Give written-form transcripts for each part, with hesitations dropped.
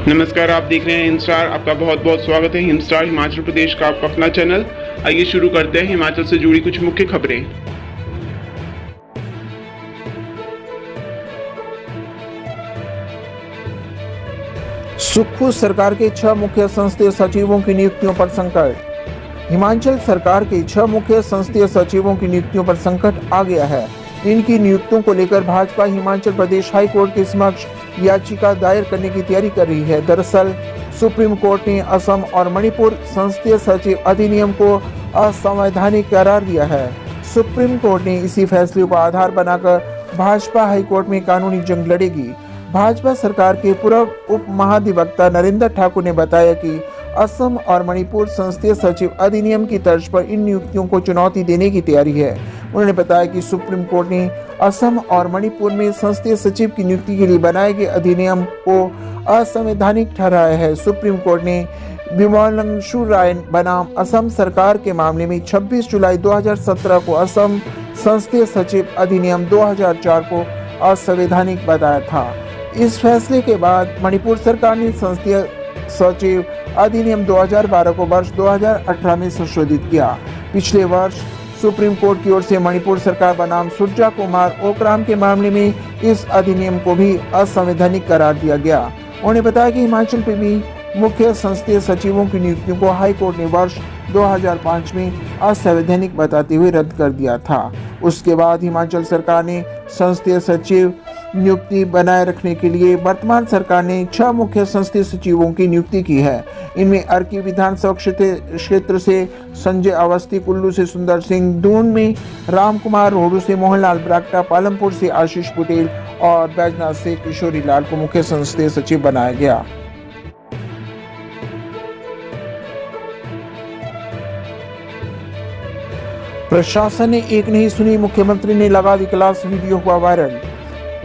नमस्कार, आप देख रहे हैं हिंदस्टार। आपका बहुत बहुत स्वागत है। हिंदस्टार हिमाचल प्रदेश का आपका अपना चैनल। आइए शुरू करते हैं हिमाचल से जुड़ी कुछ मुख्य खबरें। सुक्खू सरकार के 6 मुख्य संसदीय सचिवों की नियुक्तियों पर संकट। हिमाचल सरकार के 6 मुख्य संसदीय सचिवों की नियुक्तियों पर संकट आ गया है। इनकी नियुक्तियों को लेकर भाजपा हिमाचल प्रदेश हाई कोर्ट के समक्ष याचिका दायर करने की तैयारी कर रही है। दरअसल सुप्रीम कोर्ट ने असम और मणिपुर संसदीय सचिव अधिनियम को असंवैधानिक करार दिया है। सुप्रीम कोर्ट ने इसी फैसले को आधार बनाकर भाजपा हाई कोर्ट में कानूनी जंग लड़ेगी। भाजपा सरकार के पूर्व उप महाधिवक्ता नरेंद्र ठाकुर ने बताया कि असम और मणिपुर संसदीय सचिव अधिनियम की तर्ज पर इन नियुक्तियों को चुनौती देने की तैयारी है। उन्होंने बताया कि सुप्रीम कोर्ट ने असम और मणिपुर में संसदीय सचिव की नियुक्ति के लिए बनाए गए अधिनियम को असंवैधानिक ठहराया है। सुप्रीम कोर्ट ने विमलांशु राय बनाम असम सरकार के मामले में 26 जुलाई 2017 को असम संसदीय सचिव अधिनियम 2004 को असंवैधानिक बताया था। इस फैसले के बाद मणिपुर सरकार ने संसदीय सचिव अधिनियम 2012 को वर्ष 2018 में संशोधित किया। पिछले वर्ष सुप्रीम कोर्ट की ओर से मणिपुर सरकार बनाम सुरजा कुमार ओकराम के मामले में इस अधिनियम को भी असंवैधानिक करार दिया गया। उन्होंने बताया कि हिमाचल में भी मुख्य संसदीय सचिवों की नियुक्तियों को हाई कोर्ट ने वर्ष 2005 में असंवैधानिक बताते हुए रद्द कर दिया था। उसके बाद हिमाचल सरकार ने संसदीय सचिव नियुक्ति बनाए रखने के लिए वर्तमान सरकार ने 6 मुख्य संसदीय सचिवों की नियुक्ति की है। इनमें अर्की विधानसभा क्षेत्र से संजय अवस्थी, कुल्लू से सुंदर सिंह, दून में राम कुमार, रोहडू से मोहनलाल ब्राक्टा, पालमपुर से आशीष पटेल और बैजनाथ से किशोरी लाल को मुख्य संसदीय सचिव बनाया गया। प्रशासन ने एक नहीं सुनी, मुख्यमंत्री ने लगा दी क्लास, वीडियो हुआ वायरल।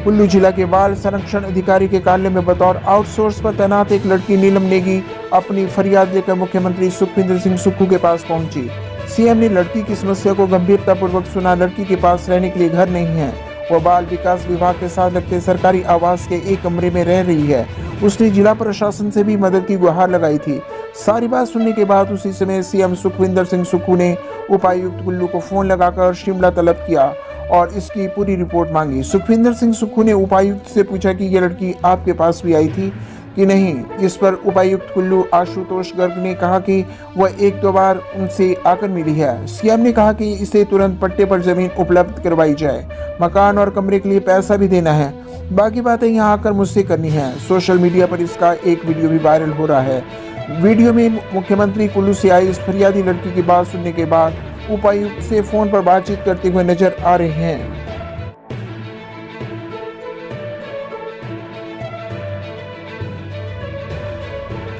कुल्लू जिला के बाल संरक्षण अधिकारी के कार्यालय में बतौर आउटसोर्स पर तैनात एक लड़की नीलम नेगी अपनी फरियाद लेकर मुख्यमंत्री सुखविंदर सिंह सुक्खू के पास पहुंची। सीएम ने लड़की की समस्या को गंभीरतापूर्वक सुना। लड़की के पास रहने के लिए घर नहीं है। वह बाल विकास विभाग के साथ लगते सरकारी आवास के एक कमरे में रह रही है। उसने जिला प्रशासन से भी मदद की गुहार लगाई थी। सारी बात सुनने के बाद उसी समय सीएम सुखविंदर सिंह सुक्खू ने उपायुक्त कुल्लू को फोन लगाकर शिमला तलब किया और इसकी पूरी रिपोर्ट मांगी। सुखविंदर सिंह सुक्खू ने उपायुक्त से पूछा कि यह लड़की आपके पास भी आई थी कि नहीं। इस पर उपायुक्त कुल्लू आशुतोष गर्ग ने कहा कि वह 1-2 बार उनसे आकर मिली है। सीएम ने कहा कि इसे तुरंत पट्टे पर जमीन उपलब्ध करवाई जाए, मकान और कमरे के लिए पैसा भी देना है, बाकी बातें यहाँ आकर मुझसे करनी है। सोशल मीडिया पर इसका एक वीडियो भी वायरल हो रहा है। वीडियो में मुख्यमंत्री कुल्लू से आई इस फरियादी लड़की की बात सुनने के बाद उपायुक्त से फोन पर बातचीत करते हुए नजर आ रहे हैं।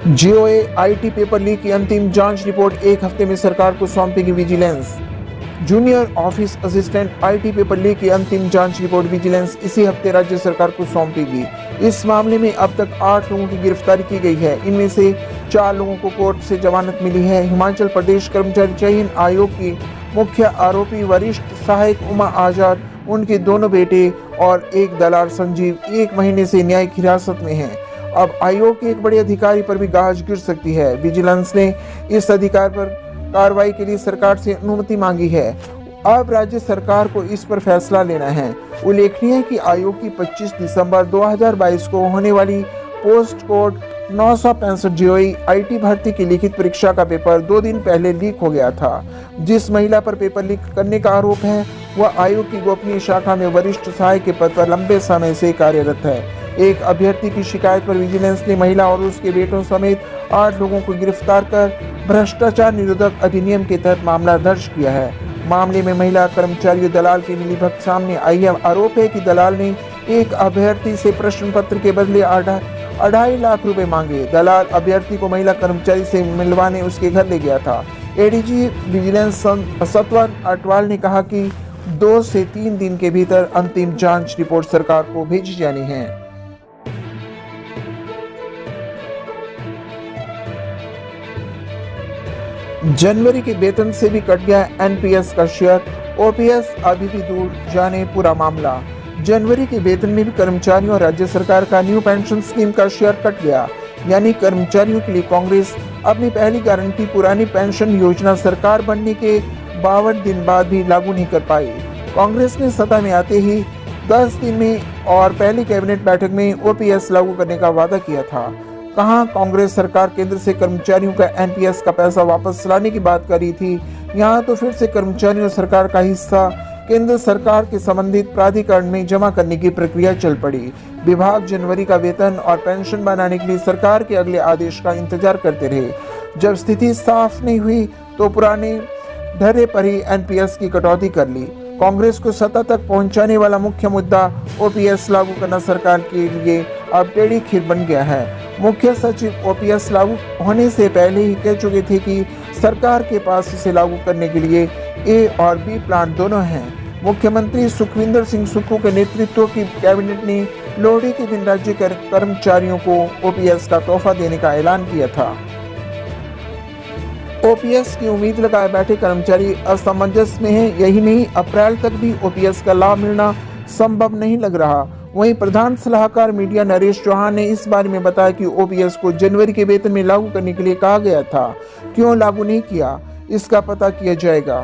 जीओए आईटी पेपर लीक की अंतिम जांच रिपोर्ट 1 हफ्ते में सरकार को सौंपेगी vigilance. Junior office assistant IT paper leak की अंतिम जांच रिपोर्ट विजिलेंस इसी हफ्ते राज्य सरकार को सौंपेगी। इस मामले में अब तक 8 लोगों की गिरफ्तारी की गई है। इनमें से 4 लोगों को कोर्ट से जमानत मिली है। हिमाचल प्रदेश कर्मचारी चयन आयोग की मुख्य आरोपी वरिष्ठ सहायक उमा आजाद, उनके दोनों बेटे और एक दलाल संजीव 1 महीने से न्यायिक हिरासत में हैं। अब आयोग के एक बड़े अधिकारी पर भी गाज गिर सकती है। विजिलेंस ने इस अधिकार पर कार्रवाई के लिए सरकार से अनुमति मांगी है। अब राज्य सरकार को इस पर फैसला लेना है। उल्लेखनीय है कि आयोग की 25 दिसंबर 2022 को होने वाली पोस्ट कोड 965 जीओई आईटी भर्ती की लिखित परीक्षा का पेपर 2 दिन पहले लीक हो गया था। जिस महिला पर पेपर लीक करने का आरोप है वह आयोग की गोपनीय शाखा में वरिष्ठ सहायक के पद पर लंबे समय से कार्यरत है। एक अभ्यर्थी की शिकायत पर विजिलेंस ने महिला और उसके बेटों समेत 8 लोगों को गिरफ्तार कर भ्रष्टाचार निरोधक अधिनियम के तहत मामला दर्ज किया है। मामले में महिला कर्मचारी दलाल की मिलीभगत सामने आई है। आरोप है कि दलाल ने एक अभ्यर्थी से प्रश्न पत्र के बदले 2.5 लाख रुपए मांगे। दलाल अभ्यर्थी को महिला कर्मचारी से मिलवाने उसके घर ले गया था। एडीजी विजिलेंस सतवर अटवाल ने कहा कि 2 से 3 दिन के भीतर अंतिम जांच रिपोर्ट सरकार को भेजी जानी है। जनवरी के वेतन से भी कट गया एनपीएस का शेयर, ओपीएस अभी भी दूर, जाने पूरा मामला। जनवरी के वेतन में भी कर्मचारियों और राज्य सरकार का न्यू पेंशन स्कीम का शेयर कट गया। यानी कर्मचारियों के लिए कांग्रेस अपनी पहली गारंटी पुरानी पेंशन योजना सरकार बनने के 52 दिन बाद भी लागू नहीं कर पाई। कांग्रेस ने सत्ता में आते ही 10 दिन में और पहली कैबिनेट बैठक में ओपीएस लागू करने का वादा किया था। कहां कांग्रेस सरकार केंद्र से कर्मचारियों का एनपीएस का पैसा वापस लाने की बात कर रही थी, यहां तो फिर से कर्मचारियों और सरकार का हिस्सा केंद्र सरकार के संबंधित प्राधिकरण में जमा करने की प्रक्रिया चल पड़ी। विभाग जनवरी का वेतन और पेंशन बनाने के लिए सरकार के अगले आदेश का इंतजार करते रहे। जब स्थिति साफ नहीं हुई तो पुराने ढर्रे पर ही एनपीएस की कटौती कर ली। कांग्रेस को सत्ता तक पहुंचाने वाला मुख्य मुद्दा ओपीएस लागू करना सरकार के लिए अब टेढ़ी खीर बन गया है। मुख्य सचिव ओपीएस लागू होने से पहले ही कह चुके थे कि सरकार के पास इसे लागू करने के लिए ए और बी प्लान दोनों हैं। मुख्यमंत्री सुखविंदर सिंह सुक्खू के नेतृत्व की कैबिनेट ने लोहड़ी के दिन राज्य के कर्मचारियों को ओपीएस का तोहफा देने का ऐलान किया था। ओपीएस की उम्मीद लगाए बैठे कर्मचारी असमंजस में हैं। यही नहीं, अप्रैल तक भी ओपीएस का लाभ मिलना संभव नहीं लग रहा। वहीं प्रधान सलाहकार मीडिया नरेश चौहान ने इस बारे में बताया कि ओपीएस को जनवरी के वेतन में लागू करने के लिए कहा गया था, क्यों लागू नहीं किया इसका पता किया जाएगा।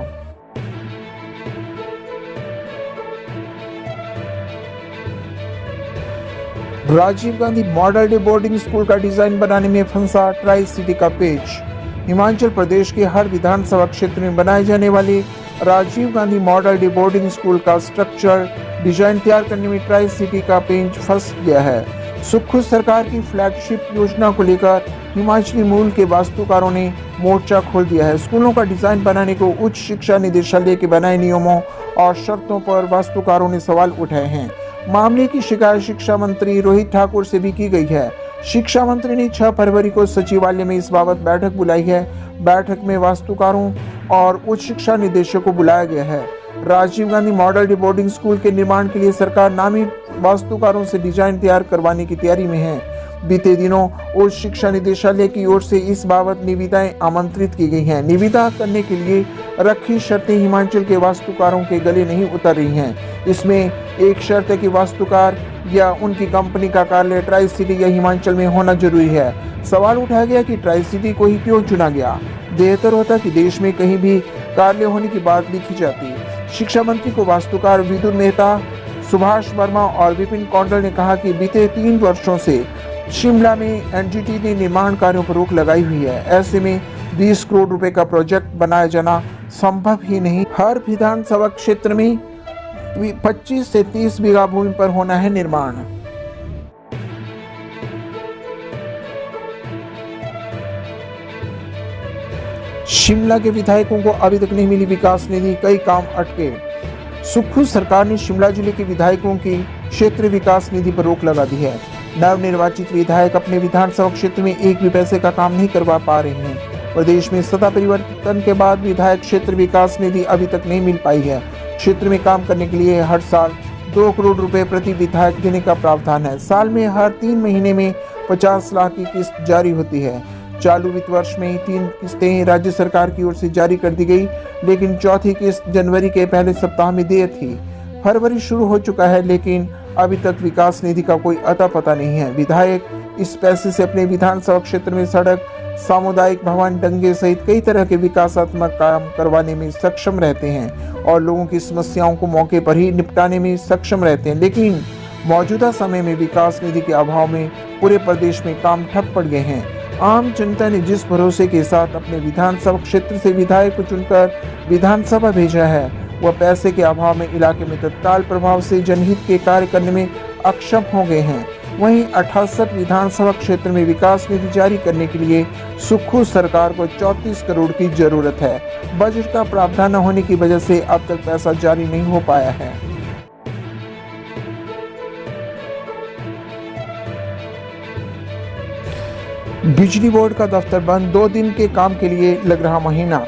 Rajiv Gandhi model day boarding school का डिजाइन बनाने में फंसा ट्राई सिटी का पेज। हिमाचल प्रदेश के हर विधानसभा क्षेत्र में बनाए जाने वाले Rajiv Gandhi model day boarding school का स्ट्रक्चर डिजाइन तैयार करने में ट्राई सिटी का पेंच फंस गया है। सुक्खू सरकार की फ्लैगशिप योजना को लेकर हिमाचली मूल के वास्तुकारों ने मोर्चा खोल दिया है। स्कूलों का डिजाइन बनाने को उच्च शिक्षा निदेशालय के बनाए नियमों और शर्तों पर वास्तुकारों ने सवाल उठाए हैं। मामले की शिकायत शिक्षा मंत्री रोहित ठाकुर से भी की गई है। शिक्षा मंत्री ने 6 फरवरी को सचिवालय में इस बाबत बैठक बुलाई है। बैठक में वास्तुकारों और उच्च शिक्षा निदेशक को बुलाया गया है। Rajiv Gandhi model day boarding school के निर्माण के लिए सरकार नामी वास्तुकारों से डिजाइन तैयार करवाने की तैयारी में है। बीते दिनों उच्च शिक्षा निदेशालय की ओर से इस बाबत निविदाएं आमंत्रित की गई हैं। निविदा करने के लिए रखी शर्तें हिमाचल के वास्तुकारों के गले नहीं उतर रही हैं। इसमें एक शर्त है कि वास्तुकार या उनकी कंपनी का कार्यालय ट्राई सिटी या हिमाचल में होना जरूरी है। सवाल उठाया गया कि ट्राई सिटी को ही क्यों चुना गया। बेहतर होता कि देश में कहीं भी कार्यालय होने की बात लिखी जाती। शिक्षा मंत्री को वास्तुकार विदुर मेहता, सुभाष वर्मा और विपिन कौंडल ने कहा कि बीते 3 वर्षों से शिमला में एनजीटी ने निर्माण कार्यों पर रोक लगाई हुई है। ऐसे में 20 करोड़ रुपए का प्रोजेक्ट बनाया जाना संभव ही नहीं। हर विधानसभा क्षेत्र में 25 से 30 बीघा भूमि पर होना है निर्माण। शिमला के विधायकों को अभी तक नहीं मिली विकास निधि, कई काम अटके। सुक्खू सरकार ने शिमला जिले के विधायकों की क्षेत्रीय विकास निधि पर रोक लगा दी है। नवनिर्वाचित विधायक अपने विधानसभा क्षेत्र में एक भी पैसे का काम नहीं करवा पा रहे हैं। प्रदेश में सत्ता परिवर्तन के बाद विधायक क्षेत्र विकास निधि अभी तक नहीं मिल पाई है। क्षेत्र में काम करने के लिए हर साल 2 करोड़ रुपए प्रति विधायक देने का प्रावधान है। साल में हर 3 महीने में 50 लाख की किस्त जारी होती है। चालू वित्त वर्ष में 3 किस्तें राज्य सरकार की ओर से जारी कर दी गई, लेकिन चौथी किस्त जनवरी के पहले सप्ताह में देय थी। फरवरी शुरू हो चुका है, लेकिन अभी तक विकास निधि का कोई अता पता नहीं है। विधायक इस पैसे से अपने विधानसभा क्षेत्र में सड़क, सामुदायिक भवन, दंगे सहित कई तरह के विकासात्मक काम करवाने में सक्षम रहते हैं और लोगों की समस्याओं को मौके पर ही निपटाने में सक्षम रहते हैं। लेकिन मौजूदा समय में विकास निधि के अभाव में पूरे प्रदेश में काम ठप पड़ गए हैं। आम जनता ने जिस भरोसे के साथ अपने विधानसभा क्षेत्र से विधायक को चुनकर विधानसभा भेजा है, वह पैसे के अभाव में इलाके में तत्काल प्रभाव से जनहित के कार्य करने में अक्षम हो गए हैं। वहीं 68 विधानसभा क्षेत्र में विकास निधि जारी करने के लिए सुक्खू सरकार को 34 करोड़ की जरूरत है। बजट का प्रावधान न होने की वजह से अब तक पैसा जारी नहीं हो पाया है। बिजली बोर्ड का दफ्तर बंद, 2 दिन के काम के लिए लग रहा महीना।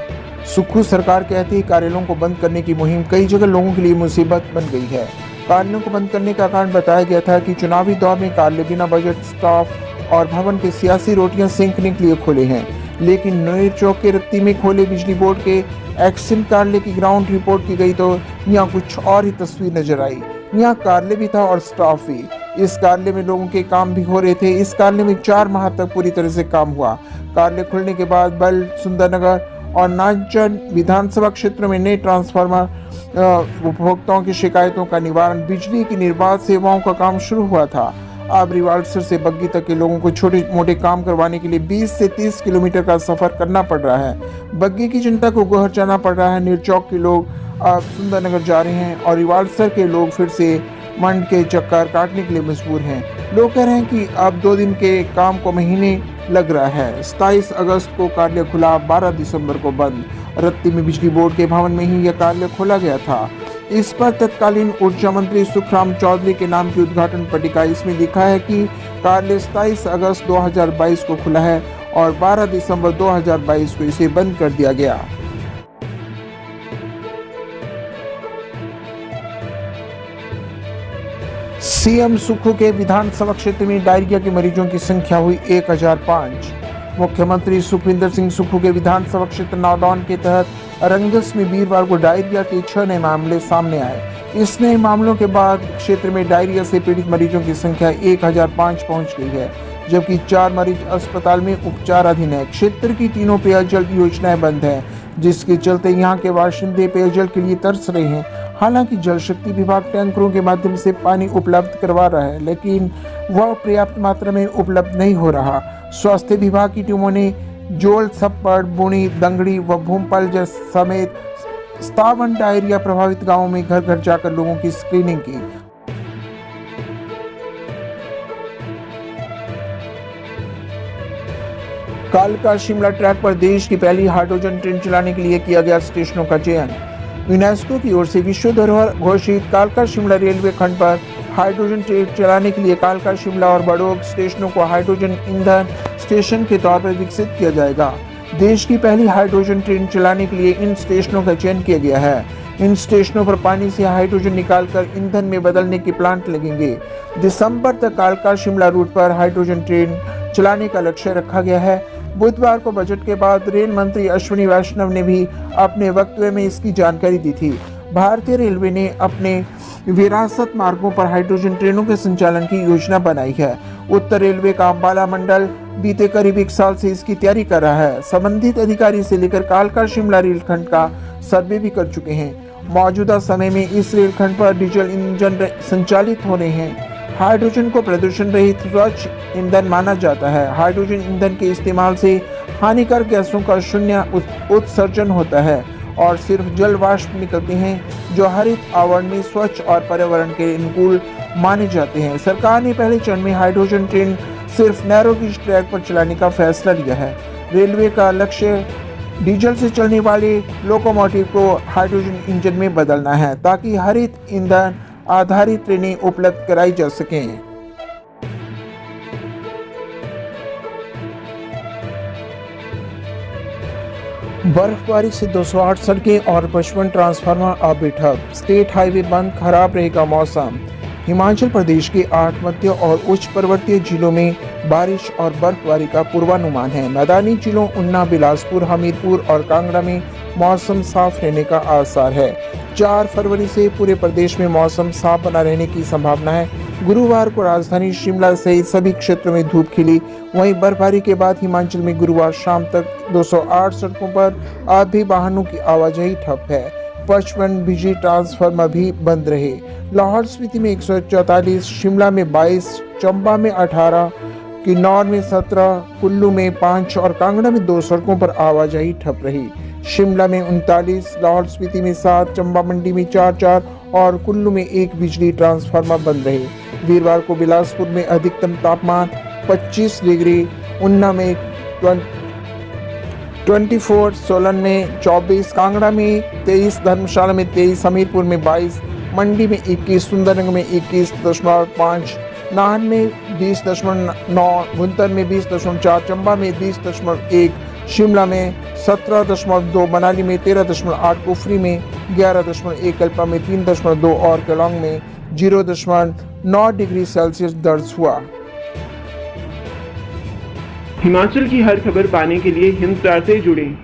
सुक्खू सरकार कहती है कार्यालयों को बंद करने की मुहिम कई जगह लोगों के लिए मुसीबत बन गई है। कार्यालयों को बंद करने का कारण बताया गया था कि चुनावी दौर में कार्यालय बिना बजट, स्टाफ और भवन के सियासी रोटियां सेंकने के लिए खोले हैं। लेकिन नोएर चौक के रत्ती में खोले बिजली बोर्ड के एक्सिम कार्यालय की ग्राउंड रिपोर्ट की गई तो यहाँ कुछ और ही तस्वीर नजर आई। यहाँ कार्यालय भी था और स्टाफ भी। इस कार्यालय में लोगों के काम भी हो रहे थे। इस कार्यालय में 4 माह तक पूरी तरह से काम हुआ। कार्यालय खुलने के बाद बल, सुंदरनगर और नाचन विधानसभा क्षेत्रों में नए ट्रांसफार्मर, उपभोक्ताओं की शिकायतों का निवारण, बिजली की निर्बाध सेवाओं का काम शुरू हुआ था। अब रिवाल्सर से बग्गी तक के लोगों को छोटे मोटे काम करवाने के लिए 20 से 30 किलोमीटर का सफर करना पड़ रहा है। बग्गी की जनता को गोहर जाना पड़ रहा है। निरचौक के लोग अब सुंदरनगर जा रहे हैं और रिवाल्सर के लोग फिर से मंड के चक्कर काटने के लिए मजबूर हैं। लोग कह रहे हैं कि अब 2 दिन के काम को महीने लग रहा है। 27 अगस्त को कार्यालय खुला, 12 दिसंबर को बंद। रत्ती में बिजली बोर्ड के भवन में ही यह कार्यालय खोला गया था। इस पर तत्कालीन ऊर्जा मंत्री सुखराम चौधरी के नाम की उद्घाटन पट्टिका, इसमें लिखा है कि कार्यालय 27 अगस्त 2022 को खुला है और 12 दिसंबर 2022 को इसे बंद कर दिया गया। सीएम सुक्खू के विधानसभा क्षेत्र में डायरिया के मरीजों की संख्या हुई 1005। मुख्यमंत्री सुखविंदर सिंह सुक्खू के विधानसभा क्षेत्र नादौन के तहत अरंगस में वीरवार को डायरिया के 6 नए मामले सामने आए। इस नए मामलों के बाद क्षेत्र में डायरिया से पीड़ित मरीजों की संख्या 1005 पहुंच गई है, जबकि 4 मरीज अस्पताल में उपचाराधीन है। क्षेत्र की तीनों पेयजल योजनाएं बंद है, जिसके चलते यहाँ के बाशिंदे पेयजल के लिए तरस रहे हैं। हालांकि जल शक्ति विभाग टैंकरों के माध्यम से पानी उपलब्ध करवा रहा है, लेकिन वह पर्याप्त मात्रा में उपलब्ध नहीं हो रहा। स्वास्थ्य विभाग की टीमों ने जोल, छप्पड़, बुणी, दंगड़ी व भूमपाल समेत 57 डायरिया प्रभावित गांवों में घर घर जाकर लोगों की स्क्रीनिंग की। कालका शिमला ट्रैक पर देश की पहली हाइड्रोजन ट्रेन चलाने के लिए किया गया स्टेशनों का चयन। यूनेस्को की ओर से विश्व धरोहर घोषित कालका शिमला रेलवे खंड पर हाइड्रोजन ट्रेन चलाने के लिए कालका, शिमला और बड़ौद स्टेशनों को हाइड्रोजन ईंधन स्टेशन के तौर पर विकसित किया जाएगा। देश की पहली हाइड्रोजन ट्रेन चलाने के लिए इन स्टेशनों का चयन किया गया है। इन स्टेशनों पर पानी से हाइड्रोजन निकालकर ईंधन में बदलने के प्लांट लगेंगे। दिसंबर तक कालका शिमला रूट पर हाइड्रोजन ट्रेन चलाने का लक्ष्य रखा गया है। बुधवार को बजट के बाद रेल मंत्री अश्विनी वैष्णव ने भी अपने वक्तव्य में इसकी जानकारी दी थी। भारतीय रेलवे ने अपने विरासत मार्गों पर हाइड्रोजन ट्रेनों के संचालन की योजना बनाई है। उत्तर रेलवे का अंबाला मंडल बीते करीब 1 साल से इसकी तैयारी कर रहा है। संबंधित अधिकारी से लेकर कालका शिमला रेलखंड का सर्वे भी कर चुके हैं। मौजूदा समय में इस रेलखंड पर डीजल इंजन संचालित हो रहे हैं। हाइड्रोजन को प्रदूषण रहित स्वच्छ ईंधन माना जाता है। हाइड्रोजन ईंधन के इस्तेमाल से हानिकारक गैसों का शून्य उत्सर्जन होता है और सिर्फ जल वाष्प निकलते हैं, जो हरित आवरण में स्वच्छ और पर्यावरण के अनुकूल माने जाते हैं। सरकार ने पहले चरण में हाइड्रोजन ट्रेन सिर्फ नैरो गेज ट्रैक पर चलाने का फैसला लिया है। रेलवे का लक्ष्य डीजल से चलने वाले लोकोमोटिव को हाइड्रोजन इंजन में बदलना है, ताकि हरित ईंधन आधारित ट्रेनें उपलब्ध कराई जा सकें। बर्फबारी से 208 सड़कें और 55 ट्रांसफार्मर अब भी ठप। स्टेट हाईवे बंद, खराब रहेगा मौसम। हिमाचल प्रदेश के 8 मध्य और उच्च पर्वतीय जिलों में बारिश और बर्फबारी का पूर्वानुमान है। मैदानी जिलों ऊना, बिलासपुर, हमीरपुर और कांगड़ा में मौसम साफ रहने का आसार है। 4 फरवरी से पूरे प्रदेश में मौसम साफ बना रहने की संभावना है। गुरुवार को राजधानी शिमला सहित सभी क्षेत्रों में धूप खिली। वहीं बर्फबारी के बाद हिमाचल में गुरुवार शाम तक 208 सड़कों पर आज भी वाहनों की आवाजाही ठप है। 55 बिजली ट्रांसफार्मर भी बंद रहे। लाहौल स्पीति में 144, शिमला में 22, चंबा में 18, किन्नौर में 17, कुल्लू में 5 और कांगड़ा में 2 सड़कों पर आवाजाही ठप रही। शिमला में 39, लाहौल स्पीति में 7, चंबा मंडी में 4 और कुल्लू में 1 बिजली ट्रांसफार्मर बंद रहे। वीरवार को बिलासपुर में अधिकतम तापमान 25 डिग्री, ऊना में 24, सोलन में 24, कांगड़ा में 23, धर्मशाला में 23, हमीरपुर में 22, मंडी में 21, सुंदरनगर में 21.5, नाहन में 20.9, भुंतर में 20.4, चंबा में 20.1, शिमला में 17.2, मनाली में 13.8, कुफरी में 11.1, कल्पा में 3.2 और केलांग में 0.9 डिग्री सेल्सियस दर्ज हुआ। हिमाचल की हर खबर पाने के लिए हिंद स्टार से जुड़ें।